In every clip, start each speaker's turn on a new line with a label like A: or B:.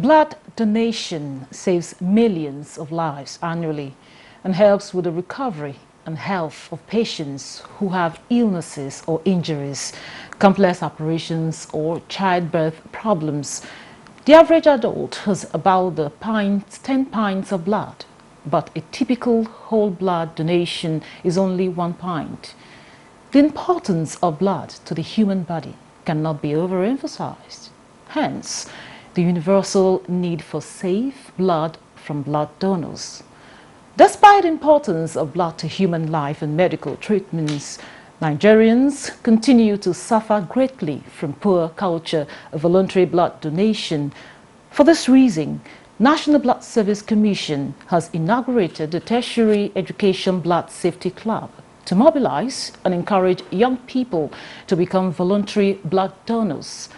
A: Blood donation saves millions of lives annually and helps with the recovery and health of patients who have illnesses or injuries, complex operations or childbirth problems. The average adult has about 10 pints of blood, but a typical whole blood donation is only 1 pint. The importance of blood to the human body cannot be overemphasized. Hence, the universal need for safe blood from blood donors. Despite the importance of blood to human life and medical treatments, Nigerians continue to suffer greatly from poor culture of voluntary blood donation. For this reason, National Blood Service Commission has inaugurated the Tertiary Education Blood Safety Club to mobilize and encourage young people to become voluntary blood donors.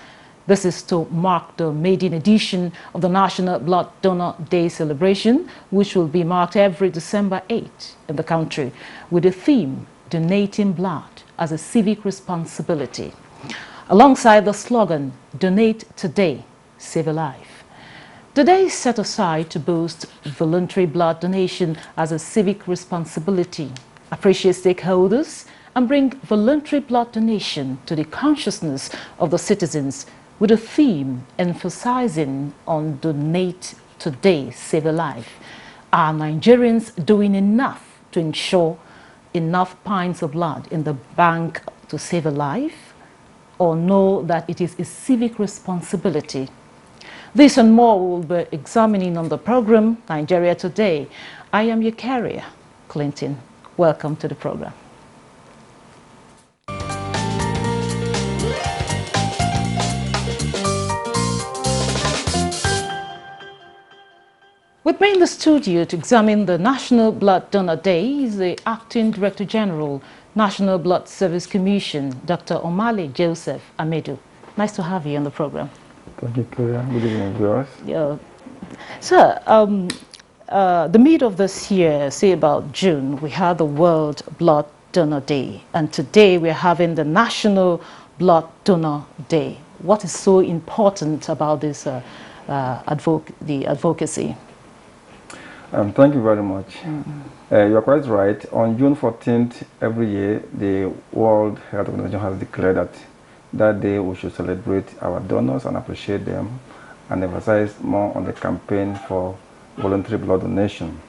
A: This is to mark the maiden edition of the National Blood Donor Day celebration, which will be marked every December 8 in the country, with the theme, Donating Blood as a Civic Responsibility, alongside the slogan, Donate Today, Save a Life. The day is set aside to boost voluntary blood donation as a civic responsibility, appreciate stakeholders, and bring voluntary blood donation to the consciousness of the citizens, with a theme emphasizing on Donate Today, Save a Life. Are Nigerians doing enough to ensure enough pints of blood in the bank to save a life, or know that it is a civic responsibility? This and more we'll be examining on the program, Nigeria Today. I am your carrier, Clinton. Welcome to the program. With me in the studio to examine the National Blood Donor Day is the Acting Director General, National Blood Service Commission, Dr. Omale Joseph Amedu. Nice to have you on the program.
B: Thank you, Claire. Good evening, viewers.
A: Yeah. Sir, the mid of this year, say about June, we had the World Blood Donor Day, and today we're having the National Blood Donor Day. What is so important about this advocacy?
B: Thank you very much. You are quite right. On June 14th, every year, the World Health Organization has declared that day we should celebrate our donors and appreciate them and emphasize more on the campaign for voluntary blood donation.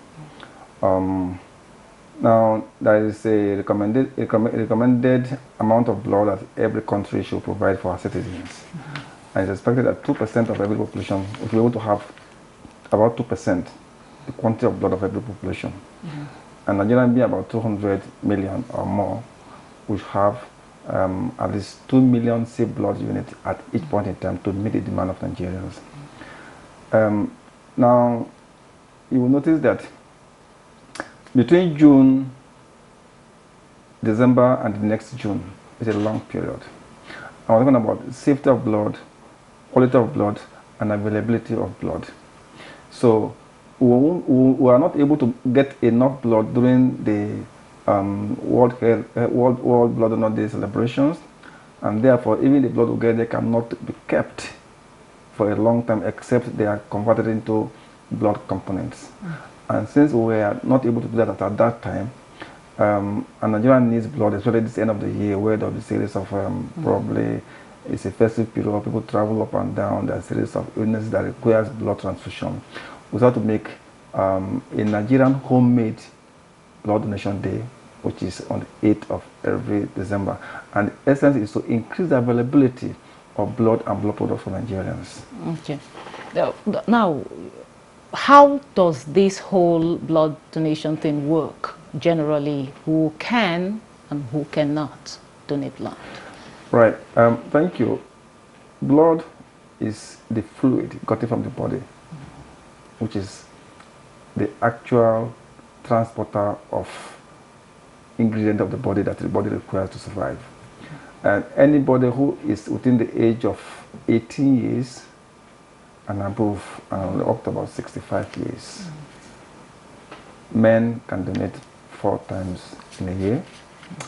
B: Now, there is a recommended amount of blood that every country should provide for our citizens. And it's expected that 2% of every population will be able to have about 2%. The quantity of blood of every population. And Nigeria being about 200 million or more, we have at least 2 million safe blood units at each point in time to meet the demand of Nigerians. Now, you will notice that between June, December, and the next June is a long period. I'm talking about safety of blood, quality of blood, and availability of blood. So, we are not able to get enough blood during the World Blood Donor Day celebrations, and therefore even the blood we get there cannot be kept for a long time except they are converted into blood components. And since we are not able to do that at that time, and Nigeria needs blood, especially this end of the year where there will be a series of probably it's a festive period where people travel up and down, there are a series of illnesses that requires blood transfusion. We have to make a Nigerian homemade blood donation day, which is on the 8th of every December. And the essence is to increase the availability of blood and blood products for Nigerians.
A: Okay. Now, how does this whole blood donation thing work? Generally, who can and who cannot donate blood?
B: Right. Thank you. Blood is the fluid gotten from the body, which is the actual transporter of ingredient of the body that the body requires to survive. And anybody who is within the age of 18 years and above, and up to about 65 years, men can donate 4 times in a year,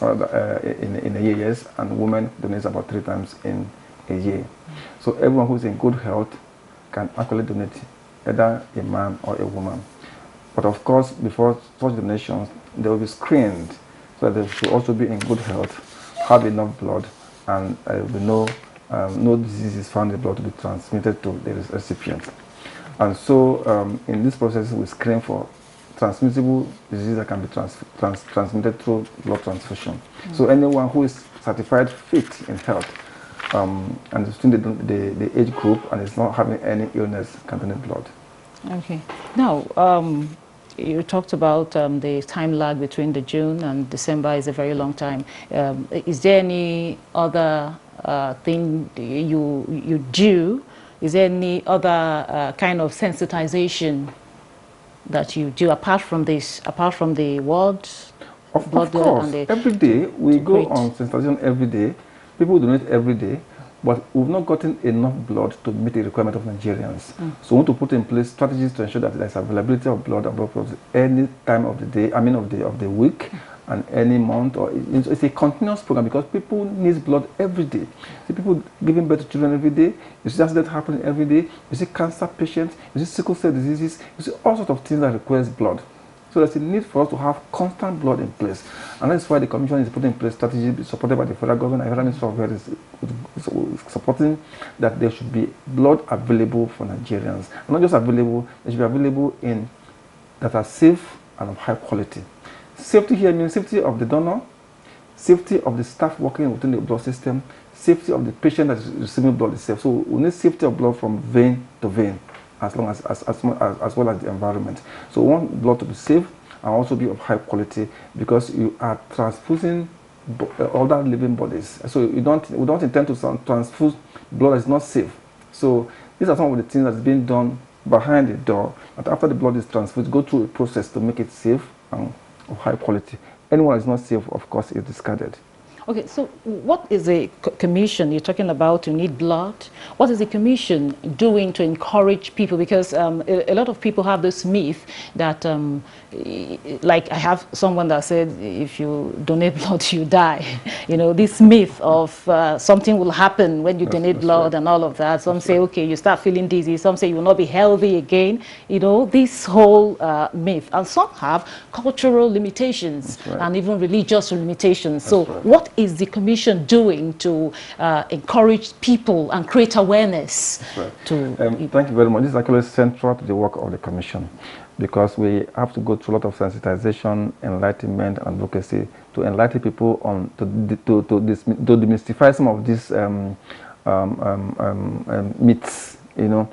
B: in a year, yes, and women donate about 3 times in a year. So everyone who's in good health can actually donate, either a man or a woman. But of course, before such donations, they will be screened so that they should also be in good health, have enough blood, and there will be no diseases found in the blood to be transmitted to the recipient. And so, in this process, we screen for transmissible diseases that can be transmitted through blood transfusion. So anyone who is certified fit in health and is within the age group and is not having any illness can donate blood.
A: Okay. Now, you talked about the time lag between the June and December is a very long time. Is there any other thing you do? Is there any other kind of sensitization that you do apart from this, apart from the wards?
B: Of course, every day we go on sensitization every day. People donate every day, but we've not gotten enough blood to meet the requirement of Nigerians. So we want to put in place strategies to ensure that there's availability of blood and blood products any time of the day, of the week, and any month. Or it's a continuous program because people need blood every day. See people giving birth to children every day. You see accidents happening every day. You see cancer patients. You see sickle cell diseases. You see all sorts of things that requires blood. So there's a need for us to have constant blood in place. And that's why the Commission is putting in place strategies supported by the federal government. The Ministry of Health is supporting that there should be blood available for Nigerians. And not just available, they should be available in that are safe and of high quality. Safety here means safety of the donor, safety of the staff working within the blood system, safety of the patient that is receiving blood itself. So we need safety of blood from vein to vein, as well as the environment. So we want blood to be safe and also be of high quality because you are transfusing other living bodies. So we don't intend to transfuse blood that is not safe. So these are some of the things that is being done behind the door. But after the blood is transfused, go through a process to make it safe and of high quality. Anyone that is not safe, of course, is discarded.
A: Okay, so what is the commission you're talking about? You need blood. What is the commission doing to encourage people? Because a lot of people have this myth that, like I have someone that said, if you donate blood, you die. You know, this myth of something will happen when you donate blood and all of that. Some say, okay, you start feeling dizzy. Some say you will not be healthy again. You know, this whole myth. And some have cultural limitations and even religious limitations. So what is the commission doing to encourage people and create awareness?
B: Thank you very much. This is actually central to the work of the commission because we have to go through a lot of sensitization, enlightenment, and advocacy to enlighten people on to demystify some of these myths. You know,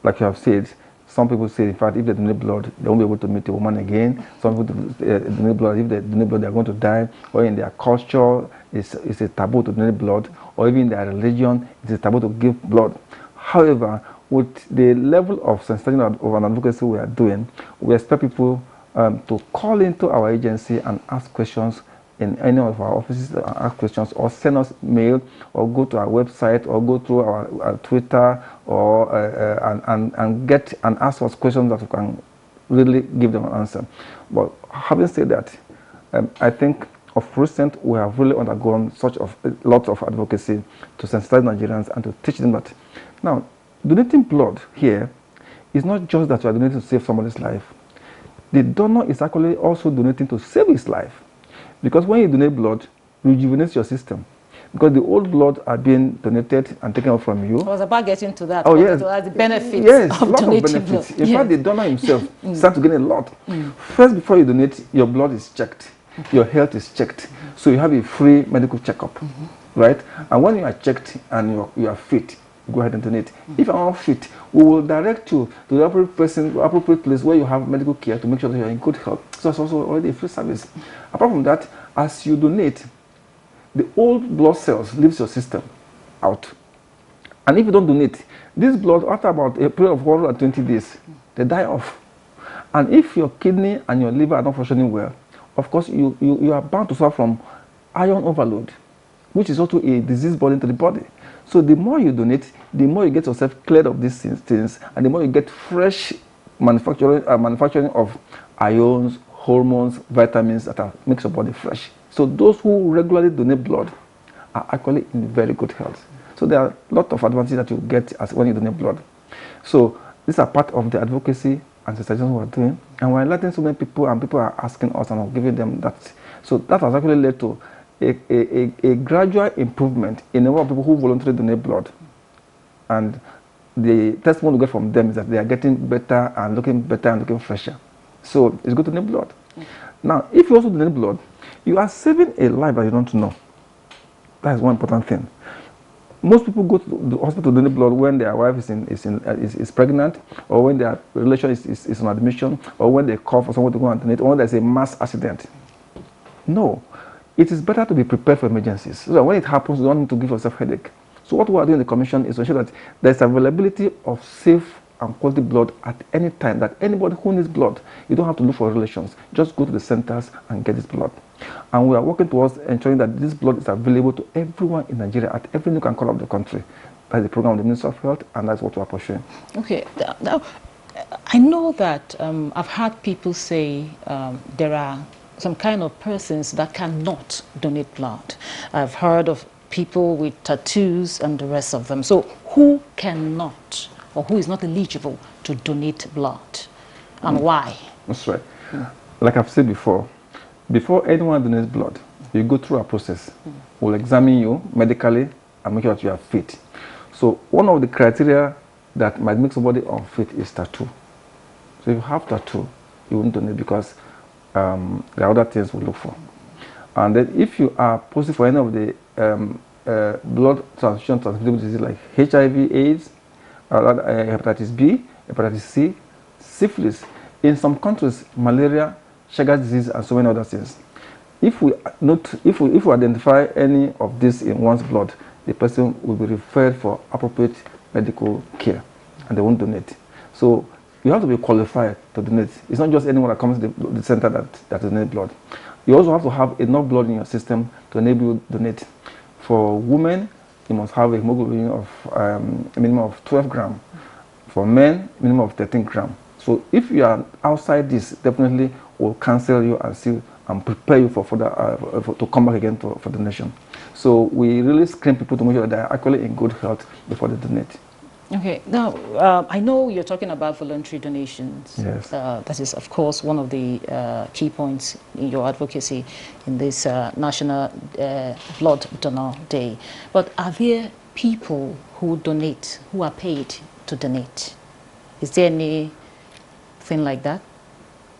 B: like you have said. Some people say, in fact, if they donate blood, they won't be able to meet a woman again. Some people donate blood, if they donate blood, they're going to die. Or in their culture, it's a taboo to donate blood. Or even in their religion, it's a taboo to give blood. However, with the level of sensitization of an advocacy we are doing, we expect people to call into our agency and ask questions in any of our offices, ask questions, or send us mail, or go to our website, or go through our Twitter, or and ask us questions that we can really give them an answer. But having said that, I think of recent we have really undergone such of lots of advocacy to sensitize Nigerians and to teach them that now donating blood here is not just that you are donating to save somebody's life. The donor is actually also donating to save his life. Because when you donate blood, it rejuvenates your system. Because the old blood are being donated and taken out from you.
A: I was about getting to that.
B: Oh, yes.
A: The benefits
B: of donating blood. In fact, the donor himself starts to gain a lot. First, before you donate, your blood is checked. Your health is checked. So you have a free medical checkup, right? And when you are checked and you are fit, go ahead and donate. If you are not fit, we will direct you to the appropriate place where you have medical care to make sure that you are in good health. So it's also already a free service. Apart from that, as you donate, the old blood cells leaves your system out. And if you don't donate, this blood, after about a period of 120 days, they die off. And if your kidney and your liver are not functioning well, of course, you are bound to suffer from iron overload, which is also a disease burden to the body. So the more you donate, the more you get yourself cleared of these things, and the more you get fresh manufacturing of ions, hormones, vitamins that makes your body fresh. So those who regularly donate blood are actually in very good health. So there are a lot of advantages that you get as when you donate blood. So these are part of the advocacy and sensitization we're doing, and we're enlightening so many people, and people are asking us and we're giving them that. So that has actually led to a gradual improvement in the number of people who voluntarily donate blood. And the testimony we get from them is that they are getting better and looking fresher. So it's good to donate blood. Now, if you also donate blood, you are saving a life that you don't know. That is one important thing. Most people go to the hospital to donate blood when their wife is pregnant, or when their relation is on admission, or when they call for someone to go and donate, or when there's a mass accident. No. It is better to be prepared for emergencies, so that when it happens, you don't need to give yourself a headache. So what we are doing in the commission is to ensure that there's availability of safe and quality blood at any time, that anybody who needs blood, you don't have to look for relations. Just go to the centers and get this blood. And we are working towards ensuring that this blood is available to everyone in Nigeria at every nook and corner of the country. That's the program of the Ministry of Health, and that's what we are pursuing. Okay.
A: Now, I know that I've heard people say there are some kind of persons that cannot donate blood. I've heard of people with tattoos and the rest of them. So who cannot, or who is not eligible to donate blood, and why? That's
B: right. Like I've said before anyone donates blood, you go through a process. We'll examine you medically and make sure that you are fit. So one of the criteria that might make somebody unfit is tattoo. So if you have tattoo, you won't donate, because there are other things we look for. And then if you are positive for any of the blood transfusion transmissible diseases like HIV, AIDS, hepatitis B, hepatitis C, syphilis, in some countries, malaria, Chagas disease, and so many other things. If we identify any of this in one's blood, the person will be referred for appropriate medical care, and they won't donate. So you have to be qualified to donate. It's not just anyone that comes to the center that donates blood. You also have to have enough blood in your system to enable you to donate. For women, you must have a hemoglobin of a minimum of 12 grams. For men, minimum of 13 grams. So if you are outside this, definitely we'll cancel you and see and prepare you for further to come back again for donation. So we really screen people to make sure that they are actually in good health before they donate.
A: Okay. Now, I know you're talking about voluntary donations.
B: Yes.
A: That is, of course, one of the key points in your advocacy in this National Blood Donor Day. But are there people who donate, who are paid to donate? Is there anything like that?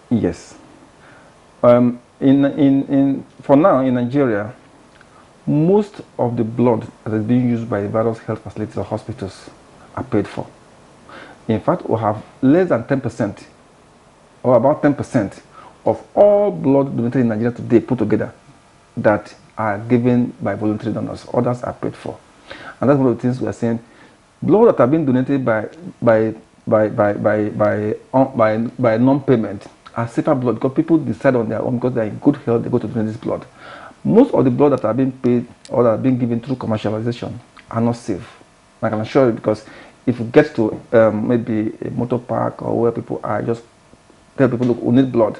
B: Yes. For now, in Nigeria, most of the blood that is being used by the various health facilities or hospitals are paid for. In fact, we have less than 10%, or about 10% of all blood donated in Nigeria today put together that are given by voluntary donors. Others are paid for. And that's one of the things we are saying. Blood that are being donated by non-payment are safer blood, because people decide on their own, because they are in good health, they go to donate this blood. Most of the blood that are being paid or that are being given through commercialization are not safe. I can assure you, because if you get to maybe a motor park or where people are, just tell people, look, we need blood.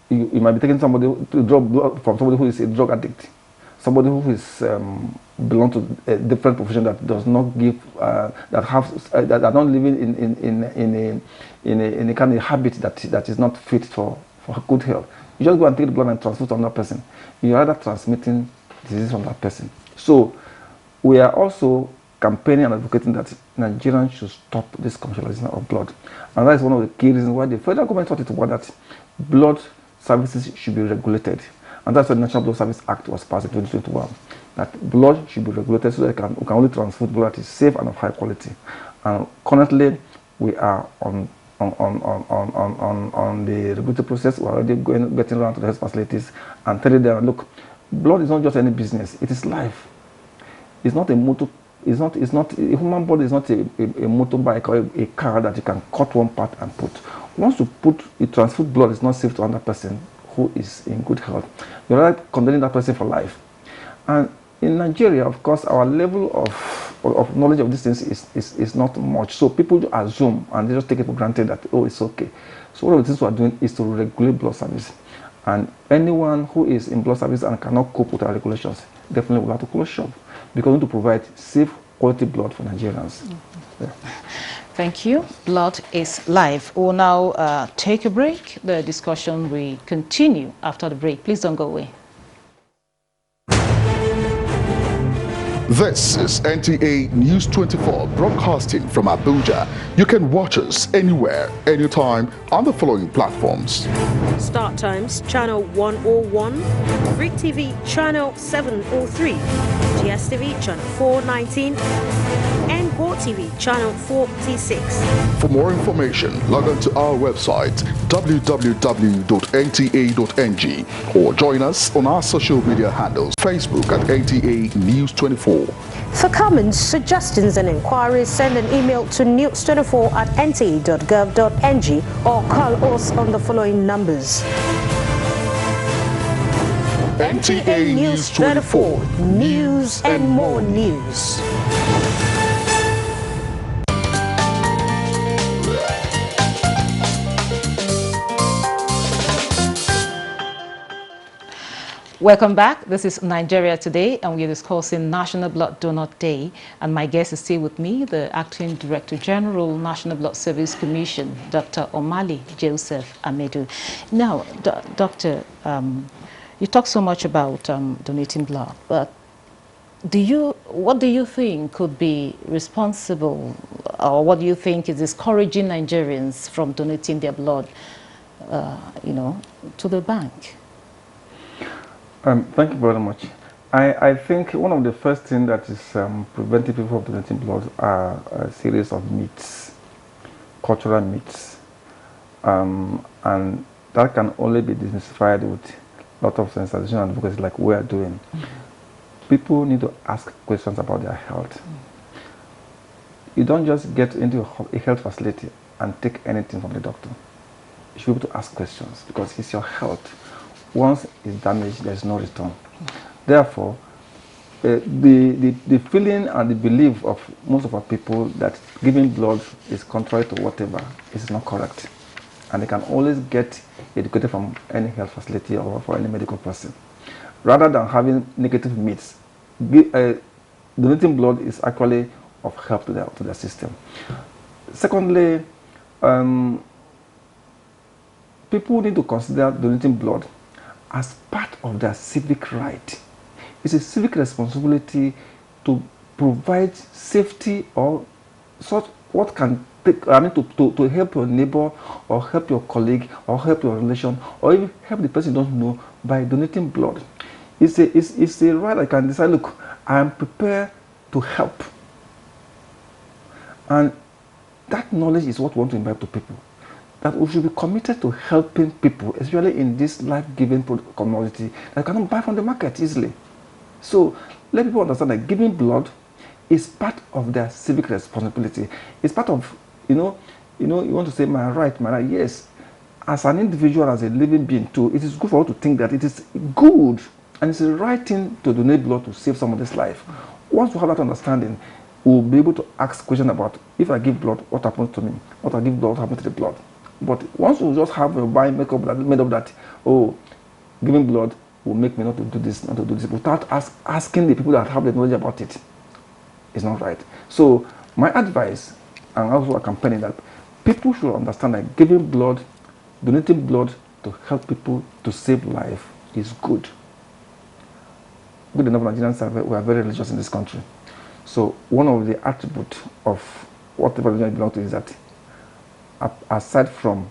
B: You might be taking somebody to draw blood from somebody who is a drug addict, somebody who is belong to a different profession that does not give that are not living in a kind of habit that is not fit for good health. You just go and take the blood and transfer to another person. You are either transmitting disease from that person. So we are also campaigning and advocating that Nigerians should stop this commercialization of blood. And that is one of the key reasons why the federal government thought it was that blood services should be regulated. And that's why the National Blood Service Act was passed in 2021. That blood should be regulated so that we can only transfuse blood that is safe and of high quality. And currently, we are on the regulatory process. We're already getting around to the health facilities and telling them, look, blood is not just any business, it is life. It's not a motor. A human body is not a motorbike or a car that you can cut one part and put. Once you transfuse blood, is not safe to another person who is in good health. You're right, condemning that person for life. And in Nigeria, of course, our level of knowledge of these things is not much. So people assume and they just take it for granted that, oh, it's okay. So one of the things we are doing is to regulate blood service. And anyone who is in blood service and cannot cope with our regulations definitely will have to close shop, because we need to provide safe, quality blood for Nigerians. Yeah.
A: Thank you. Blood is life. We'll now take a break. The discussion will continue after the break. Please don't go away.
C: This is NTA News 24 broadcasting from Abuja. You can watch us anywhere, anytime on the following platforms.
D: Start Times Channel 101, Freak TV Channel 703, GSTV Channel 419, and Go TV Channel 46.
C: For more information, log on to our website www.nta.ng or join us on our social media handles, Facebook at NTA News 24.
D: For comments, suggestions and inquiries, send an email to news24@nta.gov.ng or call us on the following numbers.
C: NTA News 24,
D: news and more news.
A: Welcome back. This is Nigeria Today, and we're discussing National Blood Donor Day. And my guest is still with me, the Acting Director General, National Blood Service Commission, Dr. Omali Joseph Amedu. Now, Doctor, you talk so much about donating blood, but what do you think could be responsible, or what do you think is discouraging Nigerians from donating their blood, to the bank?
B: Thank you very much. I think one of the first things that is preventing people from donating blood are a series of myths, cultural myths, and that can only be demystified with a lot of sensation and advocacy like we are doing. People need to ask questions about their health. You don't just get into a health facility and take anything from the doctor. You should be able to ask questions because it's your health. Once it's damaged, there's no return. Therefore, the feeling and the belief of most of our people that giving blood is contrary to whatever is not correct. And they can always get educated from any health facility or for any medical person. Rather than having negative myths, donating blood is actually of help to the system. Secondly, people need to consider donating blood as part of their civic right. It's a civic responsibility to provide safety or such what can take, to help your neighbor or help your colleague or help your relation or even help the person you don't know by donating blood. It's a right I can decide, look, I am prepared to help. And that knowledge is what we want to invite to people. That we should be committed to helping people, especially in this life-giving commodity that cannot buy from the market easily. So let people understand that giving blood is part of their civic responsibility. It's part of, you want to say my right. Yes, as an individual, as a living being too, it is good for us to think that it is good and it's the right thing to donate blood to save somebody's life. Once we have that understanding, we'll be able to ask questions about, if I give blood, what happens to me? What I give blood, what happens to the blood? But once we just have a buying makeup that made up that, oh, giving blood will make me not to do this, without asking the people that have the knowledge about it, it's not right. So my advice, and also a campaign, that people should understand that giving blood, donating blood to help people to save life is good. Good enough Nigerians, we are very religious in this country. So one of the attributes of whatever religion you belong to is that aside from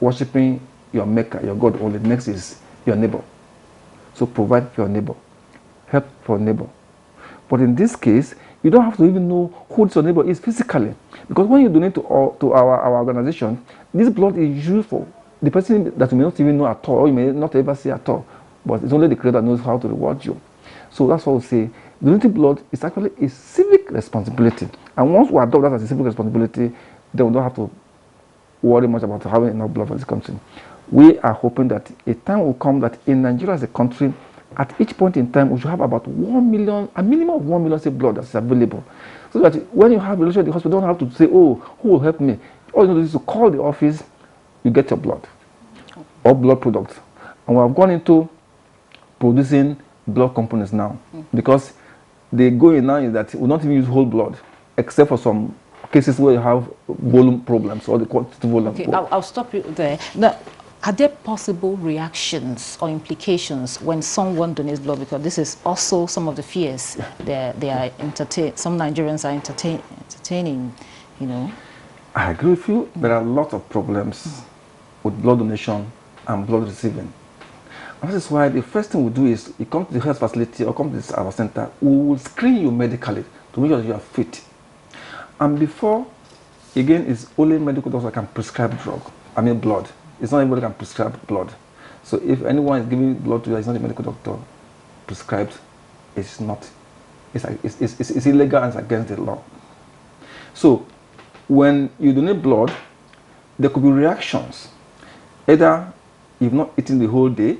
B: worshipping your maker, your God only, the next is your neighbor. So provide for your neighbor, help for your neighbor. But in this case, you don't have to even know who your neighbor is physically. Because when you donate to our organization, this blood is used for the person that you may not even know at all, or you may not ever see at all. But it's only the Creator that knows how to reward you. So that's what we say. Donating blood is actually a civic responsibility. And once we adopt that as a civic responsibility, then we don't have to worry much about having enough blood for this country. We are hoping that a time will come that in Nigeria as a country, at each point in time, we should have about 1 million, a minimum of 1 million say blood that's available. So that when you have a relation at the hospital, you don't have to say, oh, who will help me? All you need to do is to call the office, you get your blood or blood products. And we have gone into producing blood components now because the going now is that we don't even use whole blood except for some cases where you have volume problems or the quantity volume.
A: Okay, I'll stop you there. Now, are there possible reactions or implications when someone donates blood? Because this is also some of the fears they are some Nigerians are entertaining, you know.
B: I agree with you. There are lots of problems with blood donation and blood receiving. And this is why the first thing we do is you come to the health facility or come to our center, we will screen you medically to make sure that you are fit. And before, again, it's only medical doctors that can prescribe blood. It's not everybody can prescribe blood. So if anyone is giving blood to you, it's not a medical doctor prescribed, it's not. It's illegal and it's against the law. So when you donate blood, there could be reactions. Either you've not eaten the whole day,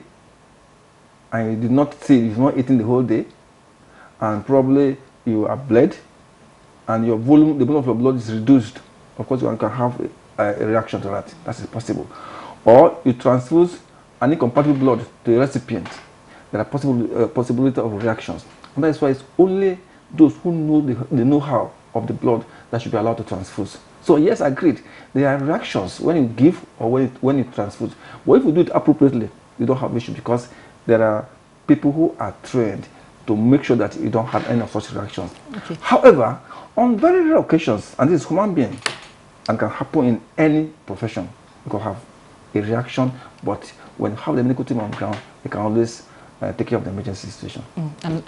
B: and you did not say you've not eaten the whole day, and probably you are bled, and your volume, the volume of your blood is reduced. Of course, you can have a reaction to that. That is possible. Or you transfuse an incompatible blood to a recipient. There are possibility of reactions. And that is why it's only those who know the know-how of the blood that should be allowed to transfuse. So yes, agreed. There are reactions when you give or when you transfuse. But if you do it appropriately, you don't have issue because there are people who are trained to make sure that you don't have any of such reactions. Okay. However, on very rare occasions, and this is human being, and can happen in any profession, you can have a reaction, but when you have the medical team on ground, you can always take care of the emergency situation.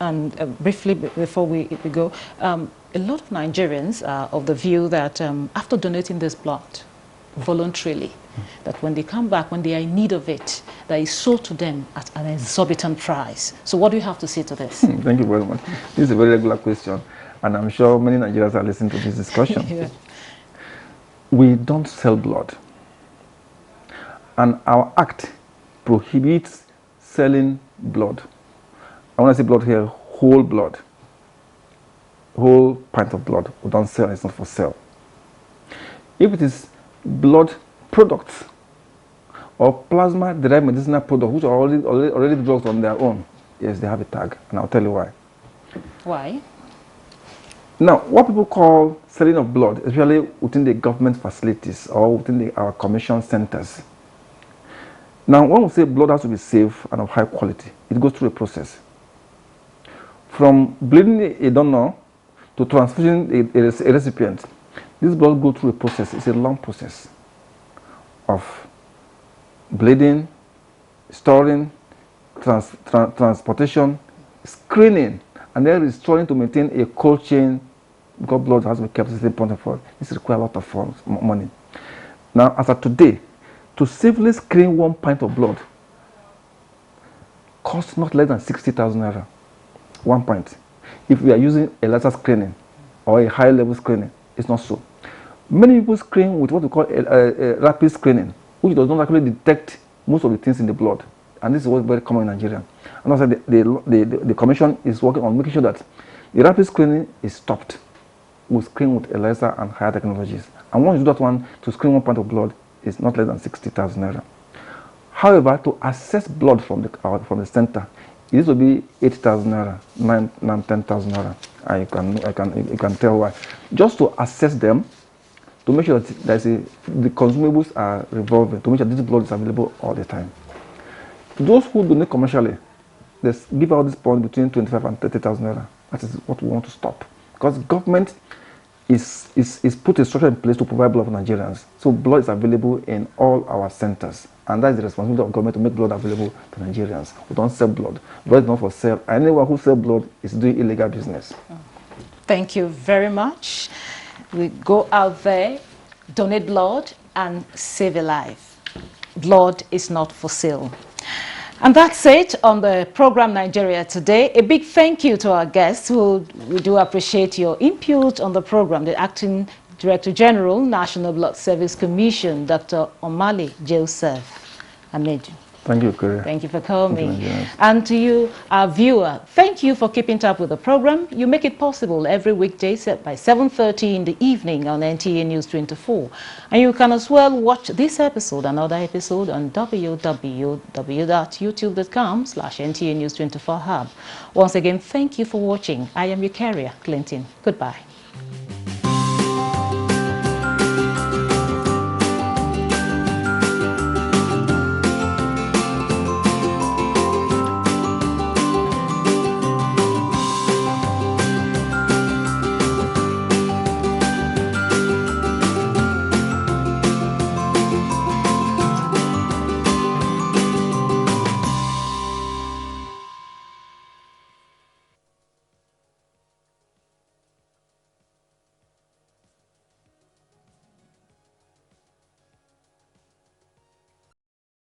A: And briefly, before we go, a lot of Nigerians are of the view that after donating this blood voluntarily, that when they come back, when they are in need of it, that is sold to them at an exorbitant price. So what do you have to say to this?
B: Thank you very much. This is a very regular question, and I'm sure many Nigerians are listening to this discussion. Yeah. We don't sell blood, and our act prohibits selling blood. I want to say blood here, whole blood, whole pint of blood. We don't sell, it's not for sale. If it is blood products or plasma-derived medicinal products, which are already drugs on their own, yes, they have a tag, and I'll tell you why.
A: Why?
B: Now, what people call selling of blood, especially within the government facilities or within our commission centers. Now, when we say blood has to be safe and of high quality, it goes through a process. From bleeding a donor to transfusing a recipient, this blood goes through a process. It's a long process of bleeding, storing, transportation, screening, and then restoring to maintain a cold chain because blood has to be kept at a certain point of time. This requires a lot of money. Now, as of today, to safely screen 1 pint of blood costs not less than 60,000 naira. 1 pint. If we are using a laser screening or a high level screening, it's not so. Many people screen with what we call a rapid screening, which does not actually detect most of the things in the blood. And this is what's very common in Nigeria. And also the commission is working on making sure that the rapid screening is stopped. We screen with a laser and higher technologies. And once you do that one, to screen 1 pint of blood is not less than 60,000 naira. However, to access blood from the center, it will be 8,000 naira, 10,000 naira. And you can tell why. Just to access them, to make sure that the consumables are revolving, to make sure this blood is available all the time. Those who donate commercially, they give out this point between 25 and 30,000 naira. That is what we want to stop. Because government is put a structure in place to provide blood for Nigerians. So blood is available in all our centers. And that is the responsibility of government to make blood available to Nigerians. We don't sell blood. Blood is not for sale. Anyone who sells blood is doing illegal business.
A: Thank you very much. We go out there, donate blood, and save a life. Blood is not for sale. And that's it on the program Nigeria Today. A big thank you to our guests who we do appreciate your input on the program. The Acting Director General, National Blood Service Commission, Dr. Omale Joseph Ameju.
B: Thank you, Korea.
A: Thank you for coming. And to you, our viewer, thank you for keeping up with the program. You make it possible every weekday by 7:30 in the evening on NTA News 24. And you can as well watch this episode and other episode on www.youtube.com/NTA News 24 Hub. Once again, thank you for watching. I am your carrier, Clinton. Goodbye.